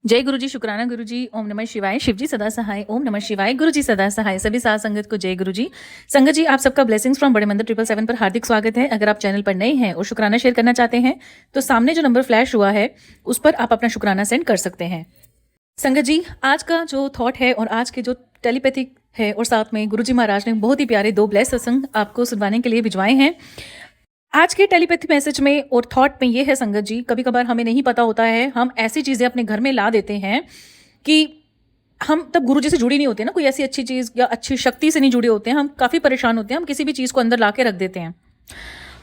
जय गुरुजी, शुक्राना गुरुजी, ओम नमः शिवाय, शिवजी सदा सहाय, ओम नमः शिवाय, गुरुजी सदा सहाय, सभी साथ संगत को जय गुरुजी। संगत जी, आप सबका ब्लेसिंग्स फ्रॉम बड़े मंदिर 777 पर हार्दिक स्वागत है। अगर आप चैनल पर नए हैं और शुक्राना शेयर करना चाहते हैं तो सामने जो नंबर फ्लैश हुआ है उस पर आप अपना शुक्राना सेंड कर सकते हैं। संगत जी, आज का जो थॉट है और आज के जो टेलीपैथिक है और साथ में गुरुजी महाराज ने बहुत ही प्यारे 2 ब्लेस सत्संग आपको सुनवाने के लिए भिजवाए हैं। आज के टेलीपैथी मैसेज में और थॉट में ये है संगत जी, कभी कभार हमें नहीं पता होता है, हम ऐसी चीजें अपने घर में ला देते हैं कि हम तब गुरु जी से जुड़ी नहीं होते ना, कोई ऐसी अच्छी चीज या अच्छी शक्ति से नहीं जुड़े होते हैं, हम काफी परेशान होते हैं, हम किसी भी चीज को अंदर ला के रख देते हैं।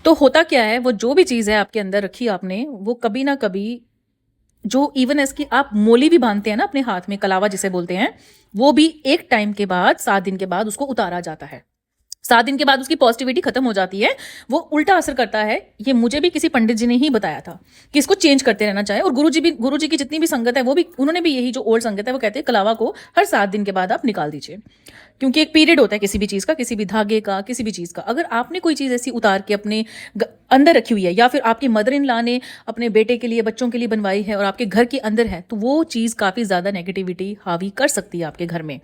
तो होता क्या है, वो जो भी चीज है आपके अंदर रखी आपने, वो कभी ना कभी जो इवन इसकी आप मोली भी बांधते हैं ना अपने हाथ में, कलावा जिसे बोलते हैं, वो भी एक टाइम के बाद 7 दिन के बाद उसको उतारा जाता है। 7 दिन के बाद उसकी पॉजिटिविटी खत्म हो जाती है, वो उल्टा असर करता है। ये मुझे भी किसी पंडित जी ने ही बताया था कि इसको चेंज करते रहना चाहिए। और गुरु जी की जितनी भी संगत है वो भी, उन्होंने भी यही जो ओल्ड संगत है वो कहते हैं कलावा को हर 7 दिन के बाद आप निकाल दीजिए, क्योंकि एक पीरियड होता है किसी भी चीज का, किसी भी धागे का, किसी भी चीज का। अगर आपने कोई चीज ऐसी उतार के अपने अंदर रखी हुई है या फिर आपकी मदर इन लॉ ने अपने बेटे के लिए, बच्चों के लिए बनवाई है और आपके घर के अंदर है, तो वो चीज काफी ज्यादा नेगेटिविटी हावी कर सकती है आपके घर में।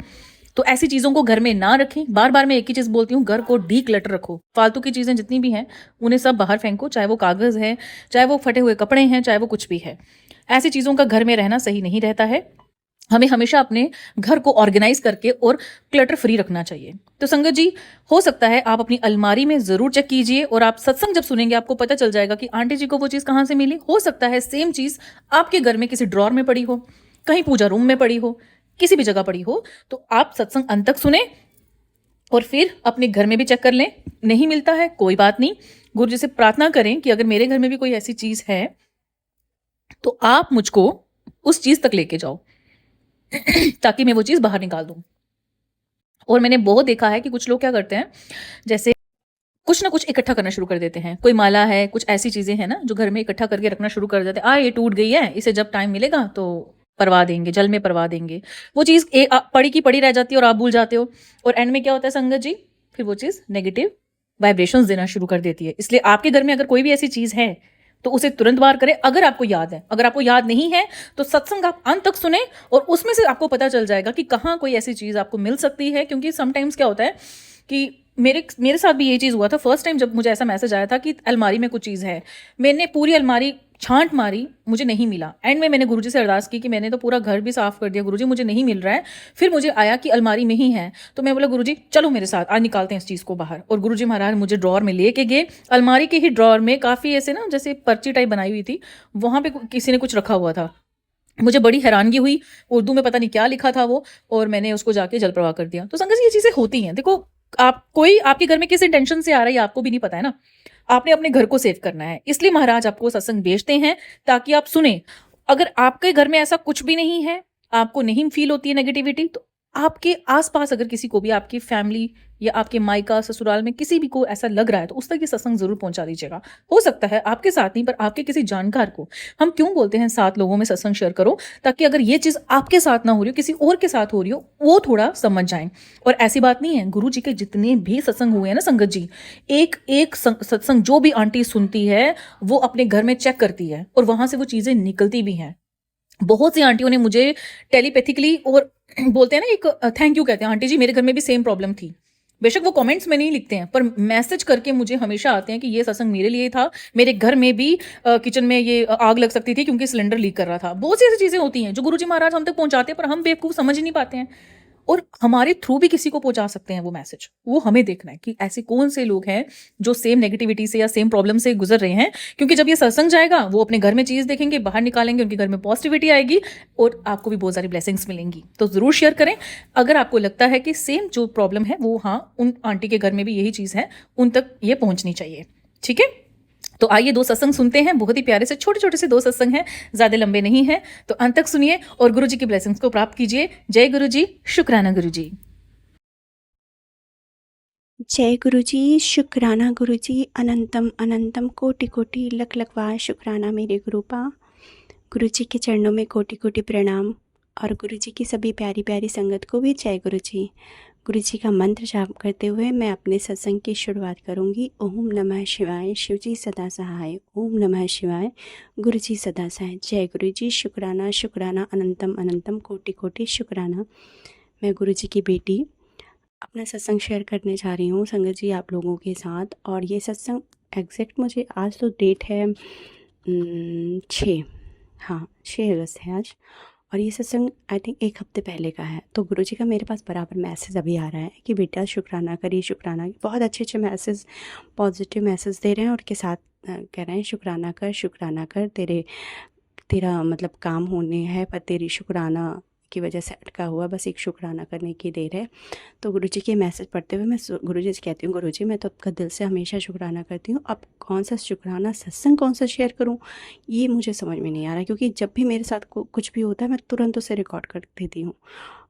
तो ऐसी चीजों को घर में ना रखें। बार बार मैं एक ही चीज बोलती हूँ, घर को डी क्लटर रखो। फालतू की चीजें जितनी भी हैं उन्हें सब बाहर फेंको, चाहे वो कागज है, चाहे वो फटे हुए कपड़े हैं, चाहे वो कुछ भी है। ऐसी चीजों का घर में रहना सही नहीं रहता है। हमें हमेशा अपने घर को ऑर्गेनाइज करके और क्लटर फ्री रखना चाहिए। तो संगत जी, हो सकता है आप अपनी अलमारी में जरूर चेक कीजिए और आप सत्संग जब सुनेंगे आपको पता चल जाएगा कि आंटी जी को वो चीज कहां से मिली। हो सकता है सेम चीज आपके घर में किसी ड्रॉर में पड़ी हो, कहीं पूजा रूम में पड़ी हो, किसी भी जगह पड़ी हो। तो आप सत्संग अंत तक सुने और फिर अपने घर में भी चेक कर लें। नहीं मिलता है कोई बात नहीं, गुरु जी से प्रार्थना करें कि अगर मेरे घर में भी कोई ऐसी चीज है तो आप मुझको उस चीज तक लेके जाओ ताकि मैं वो चीज बाहर निकाल दूं। और मैंने बहुत देखा है कि कुछ लोग क्या करते हैं, जैसे कुछ ना कुछ इकट्ठा करना शुरू कर देते हैं। कोई माला है, कुछ ऐसी चीजें हैं ना जो घर में इकट्ठा करके रखना शुरू कर देते हैं। ये टूट गई है, इसे जब टाइम मिलेगा तो परवा देंगे, जल में परवा देंगे। वो चीज पड़ी की पड़ी रह जाती है और आप भूल जाते हो। और एंड में क्या होता है संगत जी, फिर वो चीज नेगेटिव वाइब्रेशंस देना शुरू कर देती है। इसलिए आपके घर में अगर कोई भी ऐसी चीज है तो उसे तुरंत बाहर करें। अगर आपको याद है, अगर आपको याद नहीं है तो सत्संग आप अंत तक सुने और उसमें से आपको पता चल जाएगा कि कहाँ कोई ऐसी चीज आपको मिल सकती है। क्योंकि समटाइम्स क्या होता है कि मेरे साथ भी ये चीज़ हुआ था। फर्स्ट टाइम जब मुझे ऐसा मैसेज आया था कि अलमारी में कुछ चीज़ है, मैंने पूरी अलमारी छांट मारी, मुझे नहीं मिला। एंड में मैंने गुरुजी से अरदास की कि मैंने तो पूरा घर भी साफ कर दिया गुरुजी, मुझे नहीं मिल रहा है। फिर मुझे आया कि अलमारी में ही है, तो मैं बोला गुरुजी चलो मेरे साथ, आज निकालते हैं इस चीज़ को बाहर। और गुरुजी महाराज मुझे ड्रॉर में लेके गए। अलमारी के ही ड्रॉर में काफ़ी ऐसे ना, जैसे पर्ची टाइप बनाई हुई थी, वहाँ पे किसी ने कुछ रखा हुआ था। मुझे बड़ी हैरानगी हुई, उर्दू में पता नहीं क्या लिखा था वो, और मैंने उसको जाके जल प्रवाह कर दिया। तो संगत जी, ये चीज़ें होती हैं। देखो, आप कोई आपके घर में किस इंटेंशन से आ रहा है आपको भी नहीं पता है ना। आपने अपने घर को सेव करना है, इसलिए महाराज आपको सत्संग भेजते हैं ताकि आप सुने। अगर आपके घर में ऐसा कुछ भी नहीं है, आपको नहीं फील होती है नेगेटिविटी, तो आपके आसपास अगर किसी को भी, आपकी फैमिली या आपके मायका ससुराल में किसी भी को ऐसा लग रहा है तो उस तक ये सत्संग जरूर पहुंचा दीजिएगा। हो सकता है आपके साथ नहीं पर आपके किसी जानकार को। हम क्यों बोलते हैं 7 लोगों में सत्संग शेयर करो, ताकि अगर ये चीज आपके साथ ना हो रही हो, किसी और के साथ हो रही हो, वो थोड़ा समझ जाए। और ऐसी बात नहीं है, गुरु जी के जितने भी सत्संग हुए हैं ना संगत जी, एक एक सत्संग जो भी आंटी सुनती है वो अपने घर में चेक करती है और वहां से वो चीजें निकलती भी हैं। बहुत सी आंटियों ने मुझे टेलीपैथिकली, और बोलते हैं ना, एक थैंक यू कहते हैं, आंटी जी मेरे घर में भी सेम प्रॉब्लम थी। बेशक वो कमेंट्स में नहीं लिखते हैं पर मैसेज करके मुझे हमेशा आते हैं कि ये सत्संग मेरे लिए था, मेरे घर में भी किचन में ये आग लग सकती थी क्योंकि सिलेंडर लीक कर रहा था। बहुत सी ऐसी चीजें होती हैं जो गुरुजी महाराज हम तक पहुंचाते हैं पर हम बेवकूफ समझ ही नहीं पाते हैं, और हमारे थ्रू भी किसी को पहुंचा सकते हैं वो मैसेज। वो हमें देखना है कि ऐसे कौन से लोग हैं जो सेम नेगेटिविटी से या सेम प्रॉब्लम से गुजर रहे हैं। क्योंकि जब ये सत्संग जाएगा वो अपने घर में चीज देखेंगे, बाहर निकालेंगे, उनके घर में पॉजिटिविटी आएगी और आपको भी बहुत सारी ब्लेसिंग्स मिलेंगी। तो जरूर शेयर करें अगर आपको लगता है कि सेम जो प्रॉब्लम है वो, हाँ, उन आंटी के घर में भी यही चीज है, उन तक ये पहुंचनी चाहिए। ठीक है, तो आइए 2 सत्संग सुनते हैं। बहुत ही प्यारे से छोटे छोटे से 2 सत्संग हैं, ज्यादा लंबे नहीं हैं। तो अंत तक सुनिए और गुरु जी की ब्लेसिंग्स को प्राप्त कीजिए। जय गुरु जी, शुक्राना गुरु जी। जय गुरु जी, शुक्राना गुरु जी, अनंतम अनंतम कोटि कोटि लख लख बार शुक्राना मेरे गुरुपा। गुरु जी के चरणों में कोटि कोटि प्रणाम और गुरु जी की सभी प्यारी प्यारी संगत को भी जय गुरु जी। गुरु जी का मंत्र जाप करते हुए मैं अपने सत्संग की शुरुआत करूंगी। ओम नमः शिवाय, शिव जी सदा सहाय। ओम नमः शिवाय, गुरु जी सदा सहाय। जय गुरु जी। शुक्राना शुक्राना अनंतम अनंतम कोटि कोटि शुक्राना। मैं गुरु जी की बेटी अपना सत्संग शेयर करने जा रही हूँ संगत जी आप लोगों के साथ। और ये सत्संग एग्जैक्ट मुझे आज तो डेट है 6, हाँ 6 अगस्त है आज। और ये सत्संग आई थिंक 1 हफ्ते पहले का है। तो गुरुजी का मेरे पास बराबर मैसेज अभी आ रहा है कि बेटा शुक्राना करिए, शुक्राना। बहुत अच्छे अच्छे मैसेज, पॉजिटिव मैसेज दे रहे हैं और के साथ कह रहे हैं शुक्राना कर तेरा मतलब काम होने हैं, पर तेरी शुक्राना की वजह से अटका हुआ, बस एक शुक्राना करने की देर है। तो गुरुजी के मैसेज पढ़ते हुए मैं गुरुजी से कहती हूँ, गुरुजी मैं तो आपका दिल से हमेशा शुक्राना करती हूँ। अब कौन सा शुक्राना सत्संग कौन सा शेयर करूँ, ये मुझे समझ में नहीं आ रहा, क्योंकि जब भी मेरे साथ कुछ भी होता है मैं तुरंत उसे रिकॉर्ड कर देती हूँ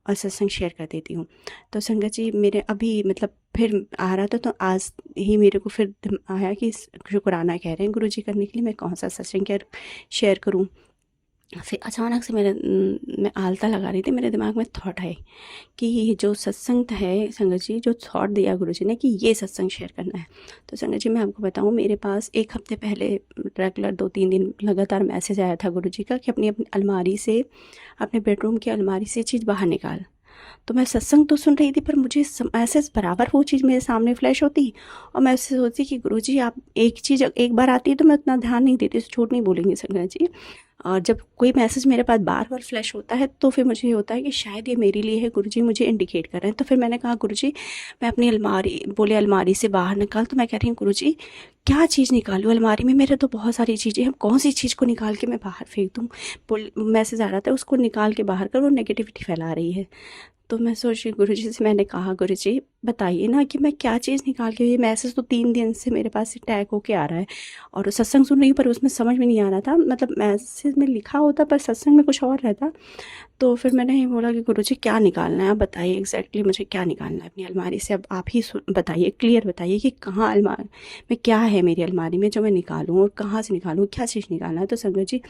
और सत्संग शेयर कर देती हूँ। तो संगत जी मेरे अभी मतलब फिर आ रहा था, तो आज ही मेरे को फिर आया कि शुक्राना कह रहे हैं गुरुजी करने के लिए, मैं कौन सा सत्संग शेयर करूँ। फिर अचानक से मैं आलता लगा रही थी, मेरे दिमाग में थॉट आए कि ये जो सत्संग है संगत जी, जो थॉट दिया गुरुजी ने कि ये सत्संग शेयर करना है। तो संगत जी मैं आपको बताऊं, मेरे पास 1 हफ्ते पहले रेगुलर 2-3 दिन लगातार मैसेज आया था गुरुजी का कि अपनी अपनी अलमारी से, अपने बेडरूम की अलमारी से चीज़ बाहर निकाल। तो मैं सत्संग तो सुन रही थी, पर मुझे मैसेज बराबर वो चीज़ मेरे सामने फ्लैश होती और मैं उससे सोचती कि गुरुजी आप एक चीज़ एक बार आती है तो मैं उतना ध्यान नहीं देती, झूठ नहीं बोलेंगे संगत जी। और जब कोई मैसेज मेरे पास बार बार फ्लैश होता है तो फिर मुझे ये होता है कि शायद ये मेरे लिए है, गुरुजी मुझे इंडिकेट कर रहे हैं। तो फिर मैंने कहा गुरुजी मैं अपनी अलमारी, बोले अलमारी से बाहर निकाल। तो मैं कह रही हूँ गुरुजी क्या चीज़ निकालूँ, अलमारी में मेरे तो बहुत सारी चीज़ें हैं, कौन सी चीज़ को निकाल के मैं बाहर फेंक दूँ। मैसेज आ रहा था उसको निकाल के बाहर कर, वो नेगेटिविटी फैला रही है। तो मैं सोच रही गुरुजी से, मैंने कहा गुरुजी बताइए ना कि मैं क्या चीज़ निकाल के, ये मैसेज तो 3 दिन से मेरे पास टैग होके आ रहा है और सत्संग सुन रही हूँ पर उसमें समझ में नहीं आ रहा था, मतलब मैसेज में लिखा होता पर सत्संग में कुछ और रहता। तो फिर मैंने ये बोला कि गुरुजी क्या निकालना है, आप बताइए एग्जैक्टली मुझे क्या निकालना है अपनी अलमारी से। अब आप ही बताइए, क्लियर बताइए कि कहाँ अलमारी में क्या है, मेरी अलमारी में जो मैं निकालूँ और कहाँ से निकालूँ, क्या चीज़ निकालना है। तो संगत जी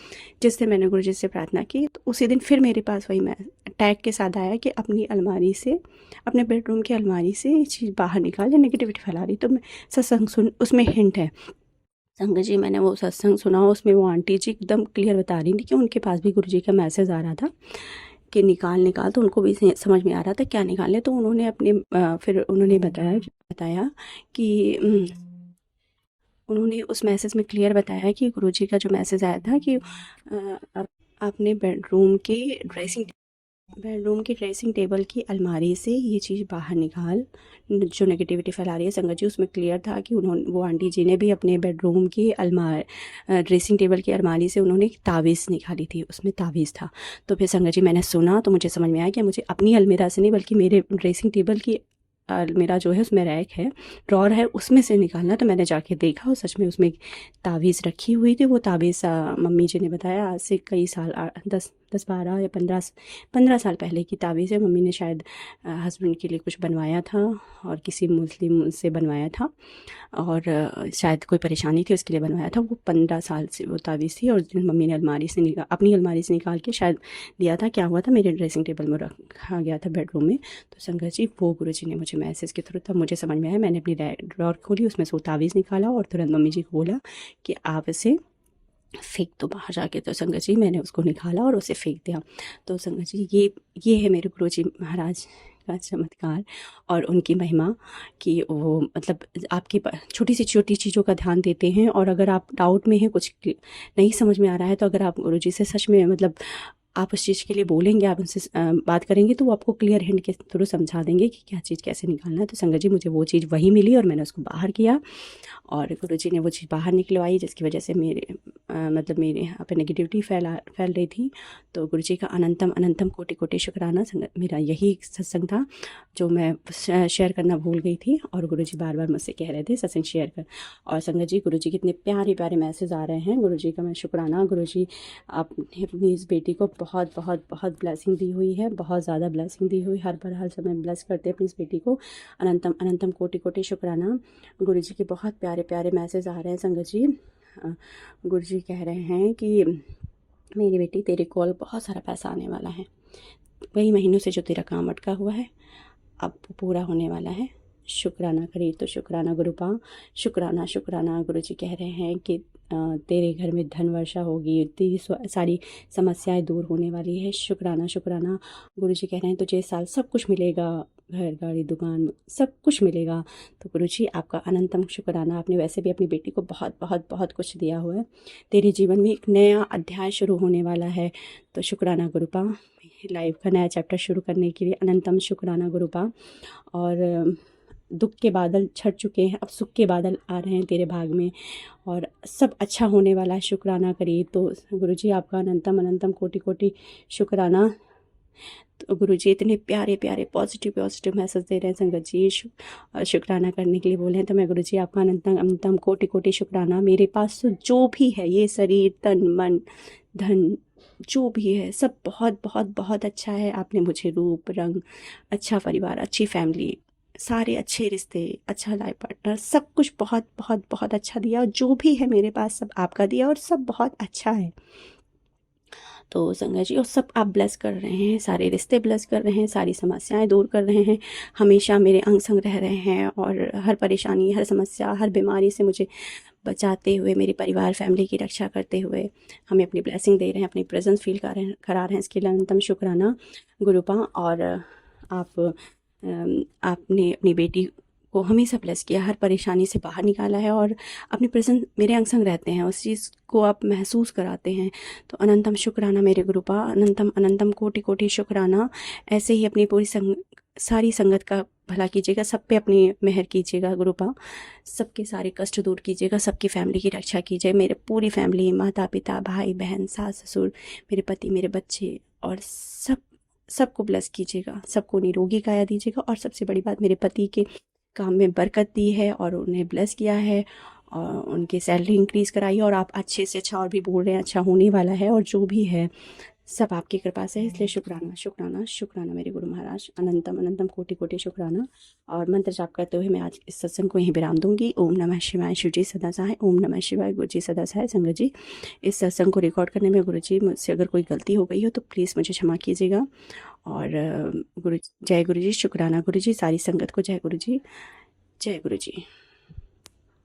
जिस दिन मैंने गुरुजी से प्रार्थना की तो उसी दिन फिर मेरे पास वही मैं टैग के साथ आया कि अपनी अलमारी से, अपने बेडरूम की अलमारी से ये चीज़ बाहर निकाल, या नेगेटिविटी फैला रही। तो मैं सत्संग सुन, उसमें हिंट है संगत जी, मैंने वो सत्संग सुना, उसमें वो आंटी जी एकदम क्लियर बता रही थी कि उनके पास भी गुरुजी का मैसेज आ रहा था कि निकाल, तो उनको भी समझ में आ रहा था क्या निकालने। तो उन्होंने अपने फिर उन्होंने बताया कि उन्होंने उस मैसेज में क्लियर बताया कि गुरुजी का जो मैसेज आया था कि अपने बेडरूम की ड्रेसिंग टेबल की अलमारी से ये चीज़ बाहर निकाल जो नेगेटिविटी फैला रही है। संगत जी उसमें क्लियर था कि वो आंटी जी ने भी अपने बेडरूम की ड्रेसिंग टेबल की अलमारी से उन्होंने एक तावीज़ निकाली थी, उसमें तावीज़ था। तो फिर संगत जी मैंने सुना तो मुझे समझ में आया कि मुझे अपनी अलमीरा से नहीं बल्कि मेरे ड्रेसिंग टेबल की अलमीरा जो है उसमें रैक है, ड्रॉर है, उसमें से निकालना। तो मैंने जाके देखा और सच में उसमें तावीज़ रखी हुई थी। वो तावीज़ मम्मी जी ने बताया आज से कई साल 10-12 या 15 साल पहले की तावीज़ है। मम्मी ने शायद हस्बैंड के लिए कुछ बनवाया था और किसी मुस्लिम से बनवाया था और शायद कोई परेशानी थी उसके लिए बनवाया था। वो 15 साल से वो तावीज़ थी और उस दिन मम्मी ने अपनी अलमारी से निकाल के शायद दिया था। क्या हुआ था, मेरे ड्रेसिंग टेबल में रखा गया था बेडरूम में। तो संगत जी वो गुरुजी ने मुझे मैसेज के थ्रू, तब मुझे समझ में आया। मैंने अपनी ड्रॉर खोली, उसमें से वो तावीज़ निकाला और तुरंत मम्मी जी को बोला कि आप इसे फेंक दो बाहर जाके। तो संगत जी मैंने उसको निकाला और उसे फेंक दिया। तो संगत जी ये है मेरे गुरुजी महाराज का चमत्कार और उनकी महिमा कि वो मतलब आपकी छोटी चीज़ों का ध्यान देते हैं। और अगर आप डाउट में हैं, कुछ नहीं समझ में आ रहा है, तो अगर आप गुरुजी से सच में मतलब आप उस चीज़ के लिए बोलेंगे, आप उनसे बात करेंगे तो वो आपको क्लियर हिंट के थ्रू समझा देंगे कि क्या चीज़ कैसे निकालना है। तो संगत जी मुझे वो चीज़ वही मिली और मैंने उसको बाहर किया और गुरुजी ने वो चीज़ बाहर निकलवाई, जिसकी वजह से मतलब मेरे यहाँ पे नेगेटिविटी फैल रही थी। तो गुरुजी का अनंतम अनंतम कोटि कोटि शुक्राना। मेरा यही सत्संग था जो मैं शेयर करना भूल गई थी और गुरुजी बार बार मुझसे कह रहे थे सत्संग शेयर कर। और संगत जी गुरुजी के इतने प्यारे प्यारे मैसेज आ रहे हैं, गुरुजी का मैं शुक्राना। गुरुजी आपने अपनी इस बेटी को बहुत बहुत बहुत ब्लेसिंग दी हुई है, बहुत ज़्यादा ब्लेसिंग दी हुई, हर समय ब्लेस करते हैं अपनी इस बेटी को। अनंतम अनंतम कोटि कोटि शुक्राना। गुरुजी के बहुत प्यारे प्यारे मैसेज आ रहे हैं संगत जी। गुरुजी कह रहे हैं कि मेरी बेटी तेरे कॉल बहुत सारा पैसा आने वाला है, कई महीनों से जो तेरा काम अटका हुआ है अब पूरा होने वाला है। शुक्राना करिए तो शुक्राना गुरुपा, शुक्राना शुक्राना। गुरुजी कह रहे हैं कि तेरे घर में धन वर्षा होगी, तेरी सारी समस्याएं दूर होने वाली है। शुक्राना शुक्राना। गुरुजी कह रहे हैं तुझे इस साल सब कुछ मिलेगा, घर गाड़ी दुकान सब कुछ मिलेगा। तो गुरुजी आपका अनंतम शुक्राना। आपने वैसे भी अपनी बेटी को बहुत बहुत बहुत कुछ दिया हुआ है। तेरे जीवन में एक नया अध्याय शुरू होने वाला है। तो शुक्राना गुरुपा, लाइफ का नया चैप्टर शुरू करने के लिए अनंतम शुक्राना गुरुपा। और दुख के बादल छट चुके हैं, अब सुख के बादल आ रहे हैं तेरे भाग में और सब अच्छा होने वाला है। शुक्राना करिए तो गुरुजी आपका अनंतम अनंतम कोटि कोटि शुक्राना। तो गुरुजी इतने प्यारे प्यारे पॉजिटिव पॉजिटिव मैसेज दे रहे हैं संगत जी, शुक्राना करने के लिए बोले हैं। तो मैं गुरुजी आपका अनंतम अनंतम कोटि कोटि शुक्राना। मेरे पास तो जो भी है, ये शरीर तन मन धन जो भी है, सब बहुत बहुत बहुत अच्छा है। आपने मुझे रूप रंग, अच्छा परिवार, अच्छी फैमिली, सारे अच्छे रिश्ते, अच्छा लाइफ पार्टनर, सब कुछ बहुत बहुत बहुत अच्छा दिया। और जो भी है मेरे पास सब आपका दिया और सब बहुत अच्छा है। तो संगत जी, और सब आप ब्लेस कर रहे हैं, सारे रिश्ते ब्लेस कर रहे हैं, सारी समस्याएं दूर कर रहे हैं, हमेशा मेरे अंग संग रह रहे हैं और हर परेशानी, हर समस्या, हर बीमारी से मुझे बचाते हुए, मेरे परिवार फैमिली की रक्षा करते हुए हमें अपनी ब्लेसिंग दे रहे हैं, अपनी प्रेजेंस फील करा रहे हैं। इसके लिए अनंतम शुक्राना गुरुपा। और आपने अपनी बेटी को हमेशा ब्लेस किया, हर परेशानी से बाहर निकाला है और अपनी प्रेजेंस मेरे अंग संग रहते हैं, उस चीज़ को आप महसूस कराते हैं। तो अनंतम शुक्राना मेरे गुरुपा, अनंतम अनंतम कोटि कोटि शुक्राना। ऐसे ही अपनी पूरी सारी संगत का भला कीजिएगा, सब पे अपनी मेहर कीजिएगा गुरुपा, सबके सारे कष्ट दूर कीजिएगा, सबकी फैमिली की रक्षा कीजिए। मेरे पूरी फैमिली, माता पिता भाई बहन सास ससुर, मेरे पति, मेरे बच्चे और सबको ब्लेस कीजिएगा, सबको निरोगी काया दीजिएगा। और सबसे बड़ी बात, मेरे पति के काम में बरकत दी है और उन्हें ब्लेस किया है और उनकी सैलरी इंक्रीज़ कराई है। और आप अच्छे से अच्छा और भी बोल रहे हैं, अच्छा होने वाला है और जो भी है सब आपकी कृपा से है। इसलिए शुक्राना शुक्राना शुक्राना मेरे गुरु महाराज, अनंतम अनंतम कोटि कोटि शुक्राना। और मंत्र जाप करते हुए मैं आज इस सत्संग को यहीं विराम दूंगी। ओम नमः शिवाय, शिव जी सदा सहाय। ओम नमः शिवाय, गुरु जी सदा सहाय। संगत जी, इस सत्संग को रिकॉर्ड करने में गुरु जी मुझसे अगर कोई गलती हो गई हो तो प्लीज़ मुझे क्षमा कीजिएगा। और गुरु जय गुरु जी, शुक्राना गुरु जी, सारी संगत को जय गुरु जी, जय गुरु जी।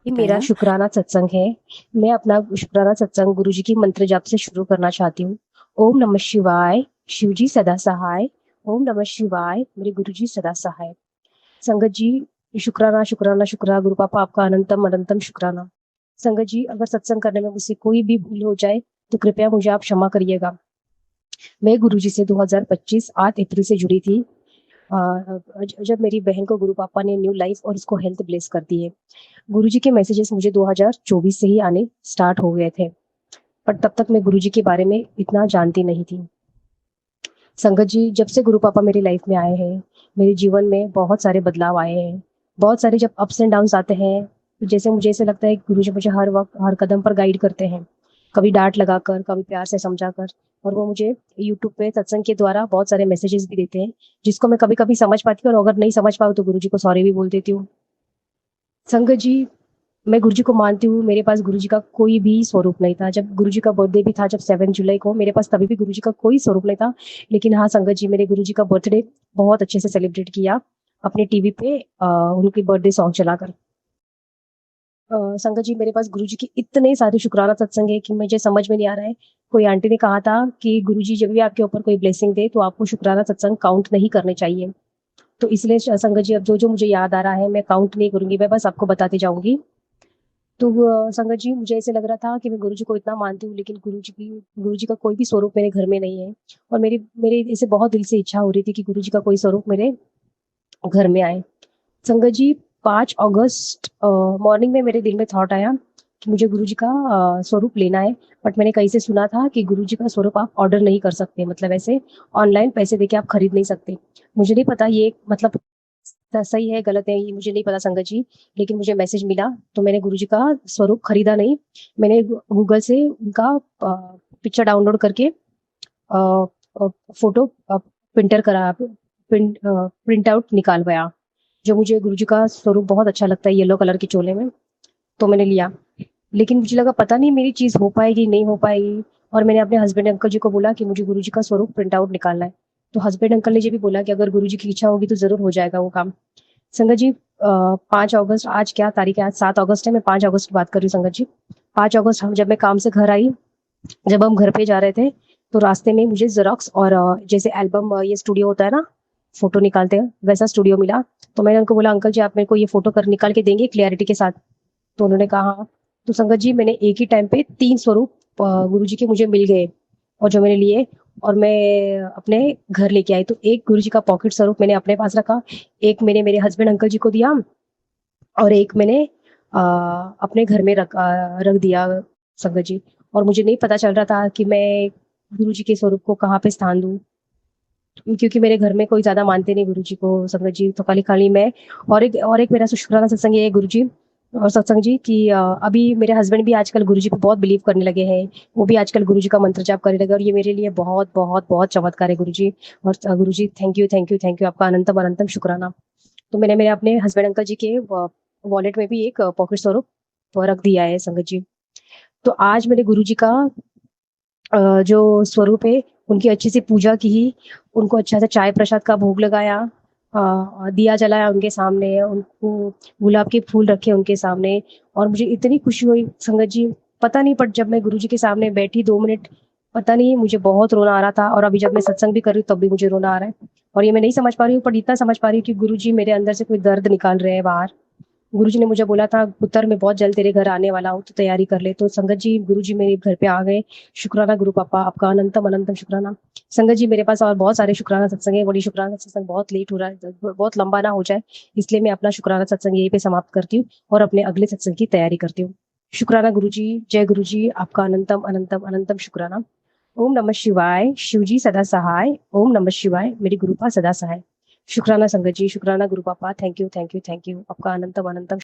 ये मेरा शुक्राना सत्संग है। मैं अपना शुक्राना सत्संग गुरु जी की मंत्र जाप से शुरू करना चाहती हूँ। ओम नमः शिवाय, शिव जी सदा सहाय। ओम नमः शिवाय, मेरे गुरु जी सदा सहाय। संगत जी, शुक्राना शुक्राना शुक्राना गुरु पापा, आपका अनंतम अनंतम शुक्राना। संगत जी, अगर सत्संग करने में मुझसे कोई भी भूल हो जाए तो कृपया मुझे आप क्षमा करिएगा। मैं गुरु जी से 2025 8 अप्रैल से जुड़ी थी। जब मेरी बहन को गुरु पापा ने न्यू लाइफ और उसको हेल्थ ब्लेस कर दी है। गुरुजी के मैसेजेस मुझे 2024 से ही आने स्टार्ट हो गए थे, पर तब तक मैं गुरुजी के बारे में इतना जानती नहीं थी। संगत जी, जब से गुरु पापा मेरी लाइफ में आए हैं, मेरे जीवन में बहुत सारे बदलाव आए हैं। बहुत सारे जब अप्स एंड डाउन्स आते हैं, तो जैसे मुझे ऐसे लगता है कि गुरुजी मुझे हर वक्त हर कदम पर गाइड करते हैं, कभी डांट लगाकर, कभी प्यार से समझाकर। और वो मुझे यूट्यूब पे सत्संग के द्वारा बहुत सारे मैसेजेस भी देते हैं, जिसको मैं कभी कभी समझ पाती हूँ और अगर नहीं समझ पाऊँ तो गुरुजी को सॉरी भी बोल देती हूँ। संगत जी, मैं गुरुजी को मानती हूँ। मेरे पास गुरुजी का कोई भी स्वरूप नहीं था। जब गुरुजी का बर्थडे भी था, जब 7 जुलाई को, मेरे पास तभी भी गुरुजी का कोई स्वरूप नहीं था। लेकिन हाँ संगत जी, मेरे गुरुजी का बर्थडे बहुत अच्छे से सेलिब्रेट किया अपने टीवी पे उनकी बर्थडे सॉन्ग चलाकर। संगत जी, मेरे पास गुरुजी की इतने सारे शुक्राना सत्संग है कि मुझे समझ में नहीं आ रहा है। कोई आंटी ने कहा था कि गुरुजी जब भी आपके ऊपर कोई ब्लेसिंग दे तो आपको शुक्राना सत्संग काउंट नहीं करने चाहिए। तो इसलिए संगत जी, अब जो जो मुझे याद आ रहा है मैं काउंट नहीं करूंगी, मैं बस आपको बताती जाऊंगी। तो संगत जी, मुझे ऐसे लग रहा था कि मैं गुरुजी को इतना मानती हूँ, लेकिन गुरुजी का कोई भी स्वरूप मेरे घर में नहीं है। और मेरी ऐसे बहुत दिल से इच्छा हो रही थी कि गुरुजी का कोई स्वरूप मेरे घर में आए। संगत जी, 5 अगस्त मॉर्निंग में मेरे दिल में थॉट आया कि मुझे गुरुजी का स्वरूप लेना है। बट मैंने कहीं से सुना था कि गुरुजी का स्वरूप आप ऑर्डर नहीं कर सकते, मतलब ऐसे ऑनलाइन पैसे देके आप खरीद नहीं सकते। मुझे नहीं पता ये मतलब सही है गलत है, ये मुझे नहीं पता संगत जी, लेकिन मुझे मैसेज मिला तो मैंने गुरुजी का स्वरूप खरीदा नहीं। मैंने गूगल से उनका पिक्चर डाउनलोड करके फोटो प्रिंटर करा प्रिंट आउट निकालवाया। जो मुझे गुरुजी का स्वरूप बहुत अच्छा लगता है येलो कलर के चोले में, तो मैंने लिया। लेकिन मुझे लगा पता नहीं मेरी चीज हो पाएगी नहीं हो पाएगी। और मैंने अपने हस्बैंड अंकल जी को बोला कि मुझे गुरुजी का स्वरूप प्रिंट आउट निकालना है। तो हस्बैंड अंकल ने ये भी बोला कि अगर गुरुजी की इच्छा होगी तो जरूर हो जाएगा वो काम। संगत जी 5 अगस्त, आज क्या तारीख है? आज 7 अगस्त है। मैं 5 अगस्त की बात कर रही हूँ संगत जी। 5 अगस्त हम जब मैं काम से घर आई, जब हम घर पे जा रहे थे तो रास्ते में मुझे जेरोक्स और जैसे एल्बम, ये स्टूडियो होता है ना, फोटो निकालते हैं, वैसा स्टूडियो मिला। तो मैंने उनको बोला, अंकल जी आप मेरे को ये फोटो कर निकाल के देंगे क्लियरिटी के साथ? तो उन्होंने कहा हाँ। तो संगत जी मैंने एक ही टाइम पे 3 स्वरूप गुरुजी के मुझे मिल गए, और जो मैंने लिए और मैं अपने घर लेके आई। तो एक गुरुजी का पॉकेट स्वरूप मैंने अपने पास रखा, एक मैंने मेरे हस्बैंड अंकल जी को दिया, और एक मैंने अपने घर में रख दिया संगत जी। और मुझे नहीं पता चल रहा था कि मैं गुरुजी के स्वरूप को कहाँ पे स्थान दूं, क्योंकि मेरे घर में कोई ज्यादा मानते नहीं गुरुजी को संगत जी। तो खाली खाली मैं, और एक मेरा शुक्राना सत्संग ये है गुरुजी और सत्संग जी की, अभी मेरे हस्बैंड भी आजकल गुरुजी पे बहुत बिलीव करने लगे हैं। वो भी आजकल गुरुजी का मंत्र जाप करने लगे, और ये मेरे लिए बहुत बहुत बहुत चमत्कार है गुरुजी। और Guruji thank you thank you thank you, आपका अनंतम अनंतम शुक्राना। तो मैंने मेरे अपने हस्बैंड अंकल जी के वॉलेट में भी एक पॉकेट स्वरूप रख दिया है संगत जी। तो आज मेरे गुरुजी का जो स्वरूप है, उनकी अच्छी सी पूजा की, उनको अच्छा सा चाय प्रसाद का भोग लगाया, दिया जलाया उनके सामने, उनको गुलाब के फूल रखे उनके सामने। और मुझे इतनी खुशी हुई संगत जी, पता नहीं, पर जब मैं गुरुजी के सामने बैठी 2 मिनट, पता नहीं मुझे बहुत रोना आ रहा था। और अभी जब मैं सत्संग भी कर रही हूँ तब भी मुझे रोना आ रहा है। और ये मैं नहीं समझ पा रही हूँ, पर इतना समझ पा रही हूँ कि गुरुजी मेरे अंदर से कोई दर्द निकाल रहे हैं बाहर। गुरुजी ने मुझे बोला था, पुत्र मैं बहुत जल्द तेरे घर आने वाला हूँ, तो तैयारी कर ले। तो संगत जी गुरुजी मेरे घर पे आ गए। शुक्राना गुरु पापा, आपका अनंतम अनंतम शुक्राना। संगत जी मेरे पास और बहुत सारे शुक्राना सत्संग है, बड़ी शुक्राना सत्संग बहुत लेट हो रहा है, बहुत लंबा ना हो जाए, इसलिए मैं अपना शुक्राना सत्संग यहीं पे समाप्त करती हूँ और अपने अगले सत्संग की तैयारी करती हूँ। शुक्राना गुरुजी, जय गुरुजी, आपका अनंतम अनंतम अनंतम शुक्राना। ओम नमः शिवाय, शिवजी सदा सहाय। ओम नमः शिवाय, मेरी गुरुपा सदा सहाय। शुक्राना संगत जी, शुक्राना गुरु पापा, thank you thank you thank you, आपका अनंतम अनंतम